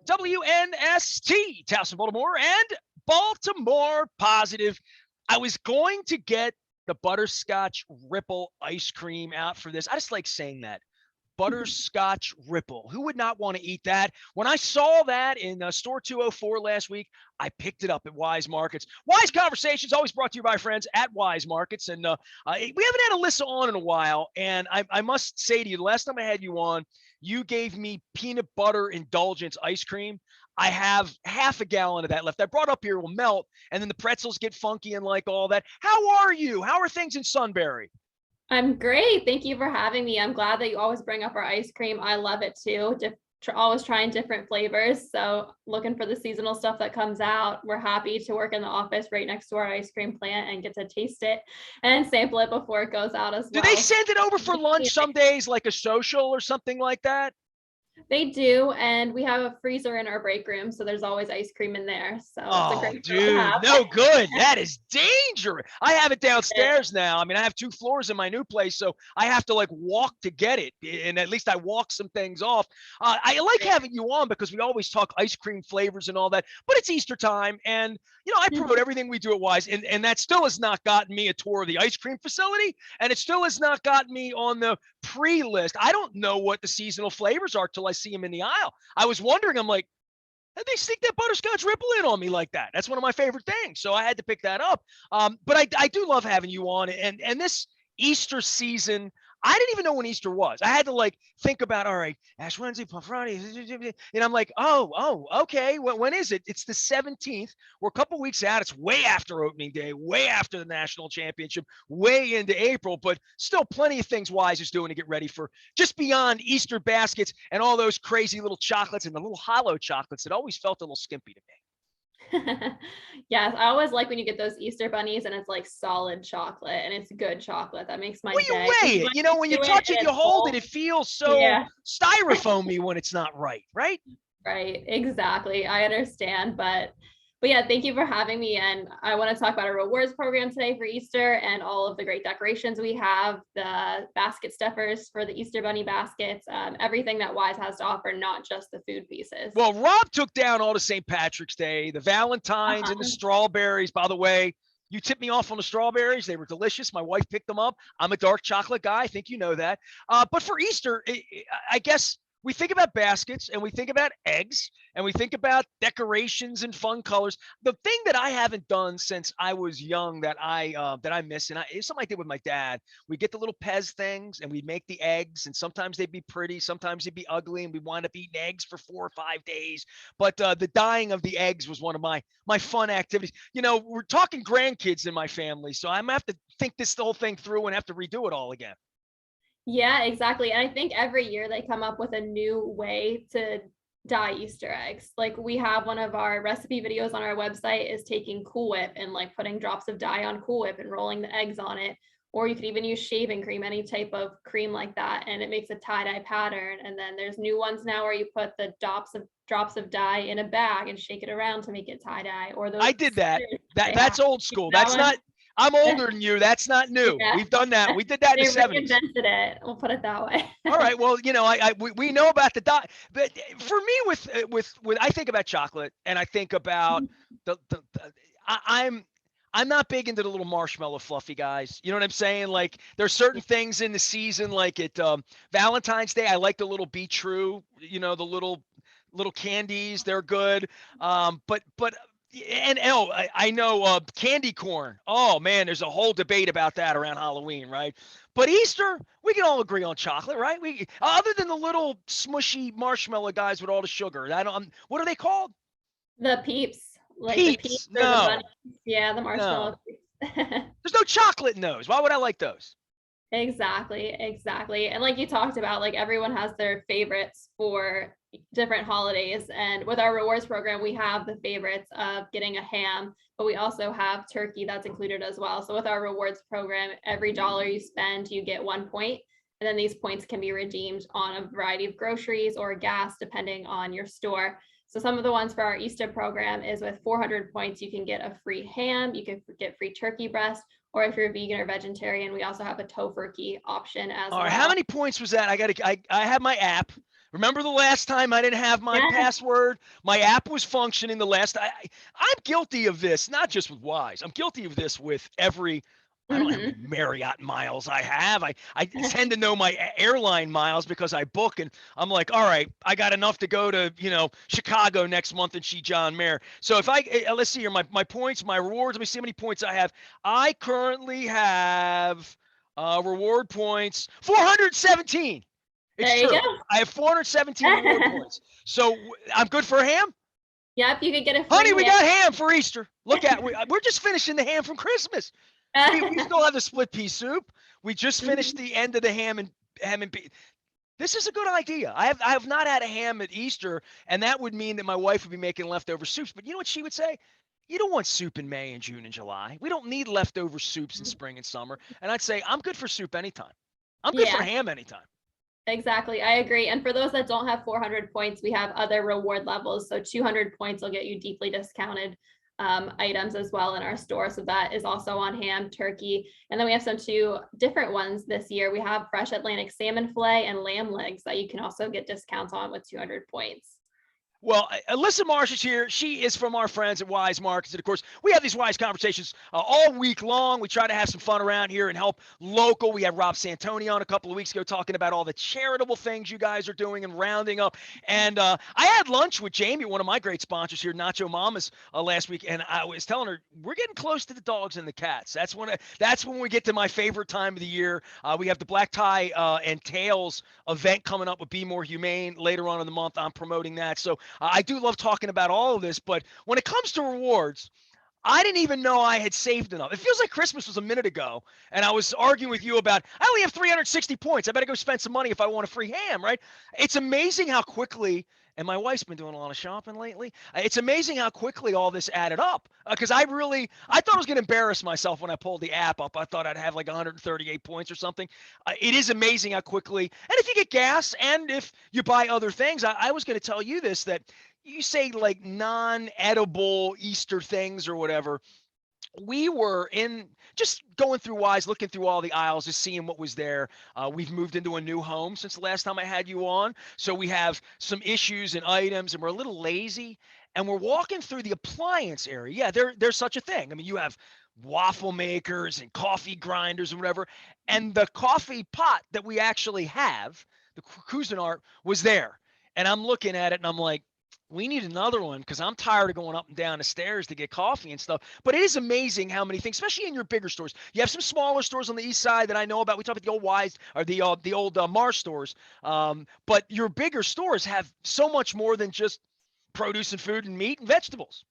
WNST, Towson, Baltimore, and Baltimore Positive. I was going to get the butterscotch ripple ice cream out for this. I just like saying that. Butterscotch ripple. Who would not want to eat that? When I saw that in store 204 last week, I picked it up at Weis Markets. Weis Conversations always brought to you by friends at Weis Markets. And we haven't had Alyssa on in a while. And I must say to you, the last time I had you on, you gave me peanut butter indulgence ice cream. I have half a gallon of that left. I brought up here will melt, and then the pretzels get funky and like all that. How are you? How are things in Sunbury? I'm great. Thank you for having me. I'm glad that you always bring up our ice cream. I love it too. Always trying different flavors. So looking for the seasonal stuff that comes out. We're happy to work in the office right next to our ice cream plant and get to taste it and sample it before it goes out as Do well. they send it over for lunch some days, like a social or something like that? They do, and we have a freezer in our break room, so there's always ice cream in there. So it's a great dude, to have. no good. That is dangerous. I have it downstairs now. I mean, I have 2 floors in my new place, so I have to like walk to get it, and at least I walk some things off. I like having you on because we always talk ice cream flavors and all that, but it's Easter time, and I promote everything we do at Weis, and that still has not gotten me a tour of the ice cream facility, and it still has not gotten me on the pre-list. I don't know what the seasonal flavors are till I see them in the aisle. I was wondering, I'm like, how'd they sneak that butterscotch ripple in on me like that? That's one of my favorite things. So I had to pick that up. But I do love having you on, and this Easter season, I didn't even know when Easter was. I had to like think about, all right, Ash Wednesday, Plum Friday, and I'm like, okay. When is it? It's the 17th. We're a couple weeks out. It's way after opening day, way after the national championship, way into April, but still plenty of things Weis is doing to get ready for just beyond Easter baskets and all those crazy little chocolates and the little hollow chocolates that always felt a little skimpy to me. Yes, I always like when you get those Easter bunnies and it's like solid chocolate and it's good chocolate. That makes my Well, day. you weigh it. When you touch it, you hold it. It feels so styrofoamy when it's not right, right? Right, exactly. I understand, but yeah, thank you for having me. And I want to talk about our rewards program today for Easter and all of the great decorations we have, the basket stuffers for the Easter bunny baskets, everything that Weis has to offer, not just the food pieces. Well, Rob took down all the St. Patrick's Day, the Valentines, and the strawberries. By the way, you tipped me off on the strawberries. They were delicious. My wife picked them up. I'm a dark chocolate guy. I think you know that. But for Easter, I guess we think about baskets and we think about eggs and we think about decorations and fun colors. The thing that I haven't done since I was young that I miss, and it's something I did with my dad. We get the little Pez things and we make the eggs, and sometimes they'd be pretty, sometimes they'd be ugly, and we wind up eating eggs for 4 or 5 days. But the dyeing of the eggs was one of my fun activities. We're talking grandkids in my family, so I'm gonna have to think this whole thing through and have to redo it all again. Yeah, exactly. And I think every year they come up with a new way to dye Easter eggs. Like we have one of our recipe videos on our website is taking Cool Whip and like putting drops of dye on Cool Whip and rolling the eggs on it. Or you could even use shaving cream, any type of cream like that, and it makes a tie-dye pattern. And then there's new ones now where you put the drops of dye in a bag and shake it around to make it tie-dye. Or those I did that. That's old school. That's not. I'm older than you. That's not new. Yeah. We've done that. We did that in the 70s. They reinvented it. We'll put it that way. All right. Well, we know about the dye, but for me, with I think about chocolate and I think about I'm not big into the little marshmallow fluffy guys. You know what I'm saying? Like there's certain things in the season, like at Valentine's Day, I like the little Be True. The little candies. They're good. But. And I know candy corn. Oh man, there's a whole debate about that around Halloween, right? But Easter, we can all agree on chocolate, right? We other than the little smushy marshmallow guys with all the sugar. What are they called? The Peeps. Like Peeps. The Peeps no. or the bunnies. Yeah, the marshmallow. No. There's no chocolate in those. Why would I like those? Exactly. And like you talked about, like everyone has their favorites for different holidays. And with our rewards program, we have the favorites of getting a ham, but we also have turkey that's included as well. So with our rewards program, every dollar you spend, you get 1 point. And then these points can be redeemed on a variety of groceries or gas, depending on your store. So some of the ones for our Easter program is with 400 points, you can get a free ham, you can get free turkey breast, or if you're vegan or vegetarian, we also have a tofurkey option as well. All right, how many points was that? I have my app, Remember the last time I didn't have my Yeah. password? My app was functioning the last. I'm guilty of this, not just with Weis. I'm guilty of this with every. I don't know how many Hmm. Marriott miles I have. I tend to know my airline miles because I book, and I'm like, all right, I got enough to go to Chicago next month and see John Mayer. So if let's see here, my points, my rewards. Let me see how many points I have. I currently have reward points 417. It's There you true. go. I have 417 reward points. So I'm good for ham. Yep, you could get a Honey, free we got ham for Easter. Look at we're just finishing the ham from Christmas. We ham. still have the split pea soup. We just finished Mhm. the end of the ham and pea. This is a good idea. I have not had a ham at Easter, and that would mean that my wife would be making leftover soups. But you know what she would say? You don't want soup in May and June and July. We don't need leftover soups in spring and summer. And I'd say I'm good for soup anytime. I'm good for Yeah, ham anytime. exactly. I agree. And for those that don't have 400 points, we have other reward levels. So 200 points will get you deeply discounted items as well in our store. So that is also on ham, turkey. And then we have some two different ones this year. We have fresh Atlantic salmon fillet and lamb legs that you can also get discounts on with 200 points. Well, Alyssa Marsh is here. She is from our friends at Wise Markets. And of course, we have these Wise conversations all week long. We try to have some fun around here and help local. We had Rob Santoni on a couple of weeks ago talking about all the charitable things you guys are doing and rounding up. And I had lunch with Jamie, one of my great sponsors here, Nacho Mamas, last week. And I was telling her, we're getting close to the dogs and the cats. That's when we get to my favorite time of the year. We have the Black Tie and Tails event coming up with Be More Humane later on in the month. I'm promoting that. So I do love talking about all of this, but when it comes to rewards, I didn't even know I had saved enough. It feels like Christmas was a minute ago, and I was arguing with you about I only have 360 points. I better go spend some money if I want a free ham, right? It's amazing how quickly, and my wife's been doing a lot of shopping lately. It's amazing how quickly all this added up. Because I thought I was going to embarrass myself when I pulled the app up. I thought I'd have like 138 points or something. It is amazing how quickly, and if you get gas and if you buy other things, I was going to tell you this that you say like non-edible Easter things or whatever. We were in just going through Wise, looking through all the aisles, just seeing what was there. We've moved into a new home since the last time I had you on. So we have some issues and items, and we're a little lazy. And we're walking through the appliance area. Yeah, there's such a thing. I mean, you have waffle makers and coffee grinders and whatever. And the coffee pot that we actually have, the Cuisinart, was there. And I'm looking at it and I'm like, we need another one because I'm tired of going up and down the stairs to get coffee and stuff. But it is amazing how many things, especially in your bigger stores. You have some smaller stores on the east side that I know about. We talked about the old Wise or the old Marsh stores. But your bigger stores have so much more than just produce and food and meat and vegetables.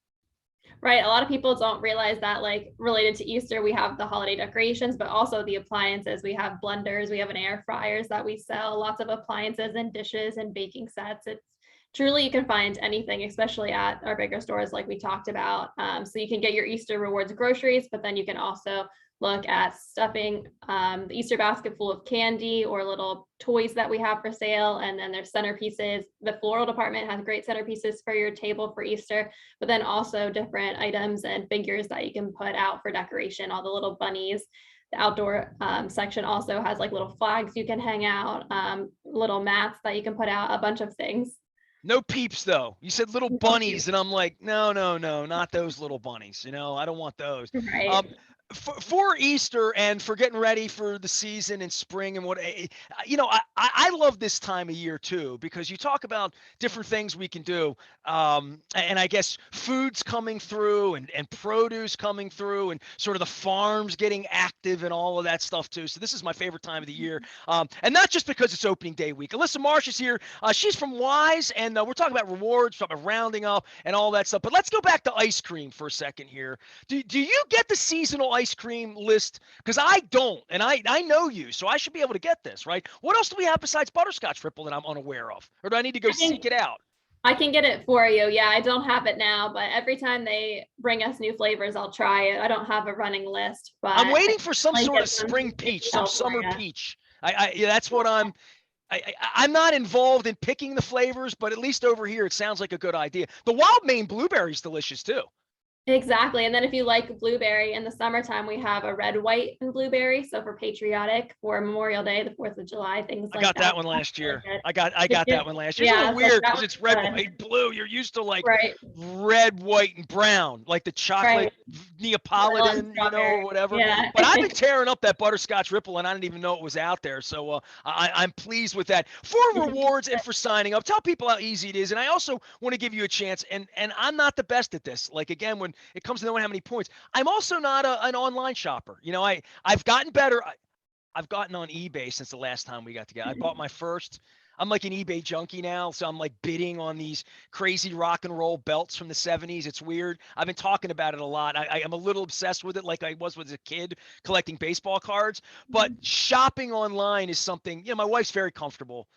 Right. A lot of people don't realize that, like, related to Easter, we have the holiday decorations, but also the appliances. We have blenders, we have an air fryers that we sell, lots of appliances and dishes and baking sets. It's truly, you can find anything, especially at our bigger stores, like we talked about. So you can get your Easter rewards groceries, but then you can also look at stuffing the Easter basket full of candy or little toys that we have for sale. And then there's centerpieces. The floral department has great centerpieces for your table for Easter, but then also different items and figures that you can put out for decoration, all the little bunnies. The outdoor section also has like little flags you can hang out, little mats that you can put out, a bunch of things. No Peeps though. You said little No, bunnies, and I'm like, no, no, no, not those little bunnies. I don't want those. right. Um, for Easter and for getting ready for the season and spring and I love this time of year too because you talk about different things we can do. And I guess food's coming through and produce coming through and sort of the farms getting active and all of that stuff too. So this is my favorite time of the year. And not just because it's opening day week. Alyssa Marsh is here. She's from Wise, and we're talking about rewards, talking about rounding up and all that stuff. But let's go back to ice cream for a second here. Do you get the seasonal ice cream list? Because I don't, and I know you, so I should be able to get this, right? What else do we have besides butterscotch ripple that I'm unaware of? Or do I need to go I can seek it out? I can get it for you. Yeah, I don't have it now, but every time they bring us new flavors, I'll try it. I don't have a running list, but I'm I waiting for some can sort get of some spring peach, some help for summer you. peach. Yeah, that's what I'm not involved in picking the flavors, but at least over here, it sounds like a good idea. The wild Maine blueberry is delicious too. Exactly. And then if you like blueberry in the summertime, we have a red, white, and blueberry. So for patriotic, for Memorial Day, the 4th of July, things I like got that that. one That's last really year. good. I Did got you? that one last year. It's a Yeah, little so weird that because one's it's red, good. white, blue. You're used to like Right, red, white, and brown, like the chocolate right. Vanilla and Neapolitan, or strawberry. whatever. Yeah. But I've been tearing up that butterscotch ripple, and I didn't even know it was out there. So I'm pleased with that. For rewards and for signing up, tell people how easy it is. And I also want to give you a chance. And I'm not the best at this. Like again, when it comes to knowing how many points, I'm also not an online shopper. I've gotten better. I've gotten on eBay since the last time we got together. I bought my first. I'm like an eBay junkie now, so I'm like bidding on these crazy rock and roll belts from the 70s. It's weird. I've been talking about it a lot. I am a little obsessed with it, like I was as a kid collecting baseball cards. But shopping online is something. My wife's very comfortable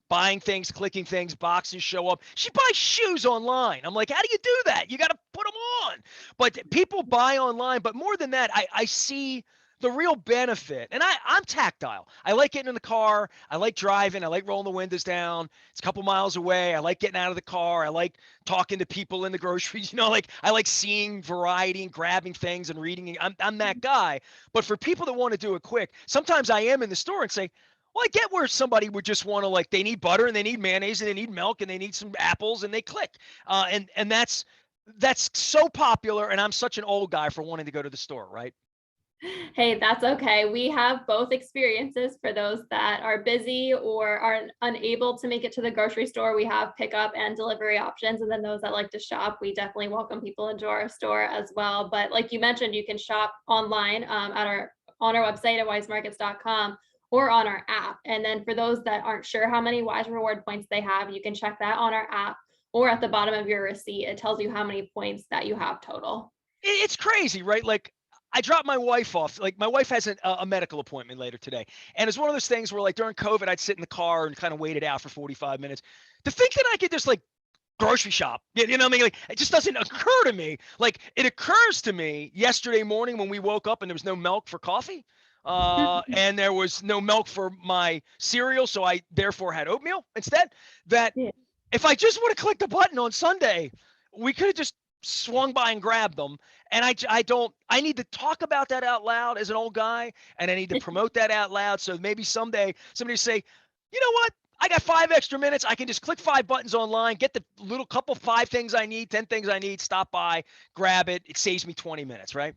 buying things, clicking things, boxes show up. She buys shoes online. I'm like, how do you do that? You got to put them on. But people buy online. But more than that, I see the real benefit. And I'm tactile. I like getting in the car. I like driving. I like rolling the windows down. It's a couple miles away. I like getting out of the car. I like talking to people in the groceries. Like I like seeing variety and grabbing things and reading. I'm that guy. But for people that want to do it quick, sometimes I am in the store and say, well, I get where somebody would just want to like they need butter and they need mayonnaise and they need milk and they need some apples and they click. And that's so popular. And I'm such an old guy for wanting to go to the store, right? Hey, that's okay. We have both experiences for those that are busy or are unable to make it to the grocery store. We have pickup and delivery options. And then those that like to shop, we definitely welcome people into our store as well. But like you mentioned, you can shop online on our website at wisemarkets.com or on our app. And then for those that aren't sure how many Wise Reward points they have, you can check that on our app or at the bottom of your receipt. It tells you how many points that you have total. It's crazy, right? Like I dropped my wife off. Like my wife has a medical appointment later today. And it's one of those things where like during COVID, I'd sit in the car and kind of wait it out for 45 minutes. To think that I could just like grocery shop. You know what I mean? Like it just doesn't occur to me. Like it occurs to me yesterday morning when we woke up and there was no milk for coffee. And there was no milk for my cereal, so I therefore had oatmeal instead. That Yeah. if I just would have clicked the button on Sunday, we could have just swung by and grabbed them. And I need to talk about that out loud as an old guy, and I need to promote that out loud. So maybe someday somebody say, you know what? I got 5 extra minutes. I can just click 5 buttons online, get the little couple 5 things I need, 10 things I need, stop by, grab it. It saves me 20 minutes, right?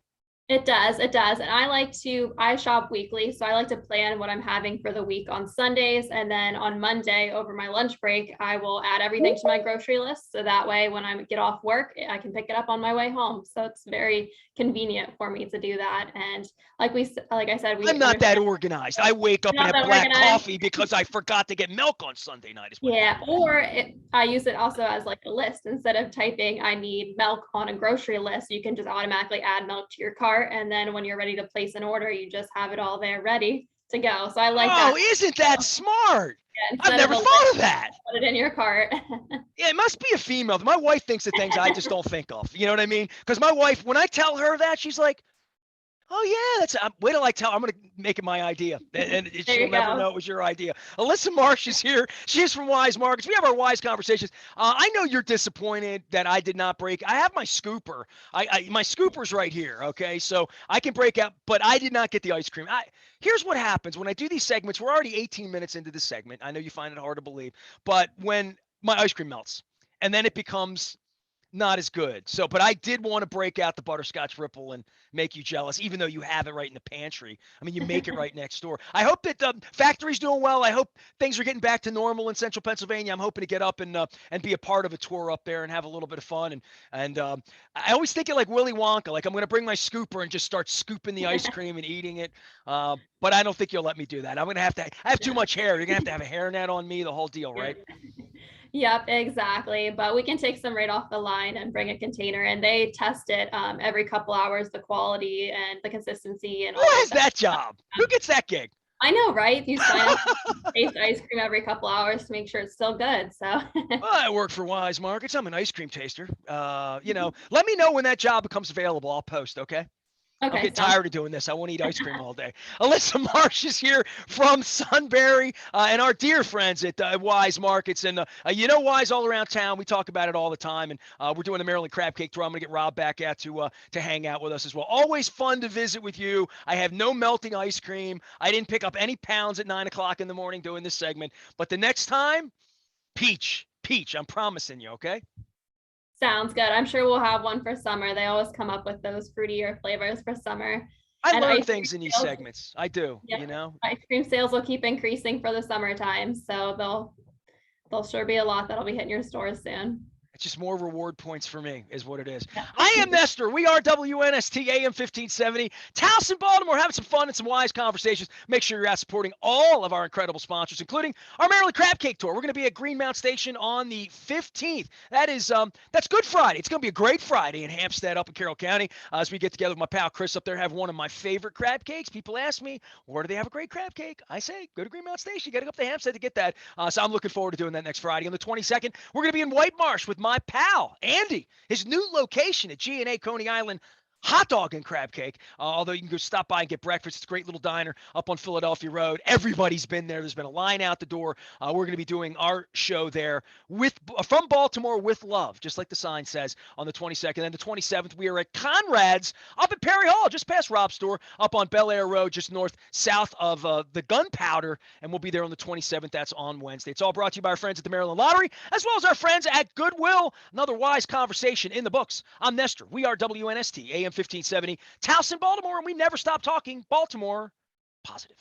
It does. It does. And I shop weekly. So I like to plan what I'm having for the week on Sundays. And then on Monday over my lunch break, I will add everything to my grocery list. So that way, when I get off work, I can pick it up on my way home. So it's very convenient for me to do that. And like I said, we I'm not that understand organized. I wake up and not have that black organized. coffee because I forgot to get milk on Sunday night is what Yeah, happened. I use it also as like a list. Instead of typing I need milk on a grocery list, you can just automatically add milk to your cart. And then when you're ready to place an order, you just have it all there ready to go. So I like that. Oh, isn't that smart? Yeah, I've instead of never a thought list, of that. put it in your cart. Yeah, it must be a female. My wife thinks of things I just don't think of. You know what I mean? Because my wife, when I tell her that, she's like, oh yeah, wait till I tell. I'm gonna make it my idea, and There she'll you never go. know it was your idea. Alyssa Marsh is here. She's from Wise Markets. We have our Wise conversations. I know you're disappointed that I did not break. I have my scooper. My scooper's right here. Okay, so I can break out, but I did not get the ice cream. Here's what happens when I do these segments. We're already 18 minutes into this segment. I know you find it hard to believe, but when my ice cream melts, and then it becomes not as good. So, but I did want to break out the butterscotch ripple and make you jealous, even though you have it right in the pantry. I mean, you make it right next door. I hope that the factory's doing well. I hope things are getting back to normal in Central Pennsylvania. I'm hoping to get up and be a part of a tour up there and have a little bit of fun. And I always think it like Willy Wonka, like I'm going to bring my scooper and just start scooping the ice cream and eating it. But I don't think you'll let me do that. I'm going to have to. I have too much hair. You're going to have a hairnet on me, the whole deal, right? Yep, exactly. But we can take some right off the line and bring a container, and they test it every couple hours, the quality and the consistency and Who all of has that. that job? Who gets that gig? I know, right? You sign up to taste ice cream every couple hours to make sure it's still good. So Well, I work for Wise Markets. I'm an ice cream taster. Let me know when that job becomes available. I'll post, okay? I'm Okay, getting sounds tired of doing this. I want to eat ice cream all day. Alyssa Marsh is here from Sunbury and our dear friends at Weis Markets. And you know Weis all around town. We talk about it all the time. And we're doing the Maryland Crab Cake Throw. I'm going to get Rob back out to hang out with us as well. Always fun to visit with you. I have no melting ice cream. I didn't pick up any pounds at 9 o'clock in the morning doing this segment. But the next time, peach. I'm promising you, okay? sounds good. I'm sure we'll have one for summer. They always come up with those fruitier flavors for summer. I And learn ice cream things in these sales, segments. I do, yep, you know? ice cream sales will keep increasing for the summertime. So there'll sure be a lot that'll be hitting your stores soon. It's just more reward points for me, is what it is. Yeah. I am Nestor. We are WNST AM 1570. Towson, Baltimore, having some fun and some wise conversations. Make sure you're out supporting all of our incredible sponsors, including our Maryland Crab Cake Tour. We're going to be at Greenmount Station on the 15th. That's Good Friday. It's going to be a great Friday in Hampstead up in Carroll County as we get together with my pal Chris up there, have one of my favorite crab cakes. People ask me, where do they have a great crab cake? I say, go to Greenmount Station. You got to go up to Hampstead to get that. So I'm looking forward to doing that next Friday. On the 22nd, we're going to be in White Marsh with my pal, Andy, his new location at G&A Coney Island. Hot dog and crab cake. Although you can go stop by and get breakfast. It's a great little diner up on Philadelphia Road. Everybody's been there. There's been a line out the door. We're going to be doing our show there from Baltimore with love, just like the sign says, on the 22nd. And the 27th, we are at Conrad's up at Perry Hall, just past Rob's store, up on Bel Air Road, just south of the Gunpowder. And we'll be there on the 27th. That's on Wednesday. It's all brought to you by our friends at the Maryland Lottery, as well as our friends at Goodwill. Another wise conversation in the books. I'm Nestor. We are WNST AM 1570, Towson, Baltimore, and we never stop talking Baltimore positive.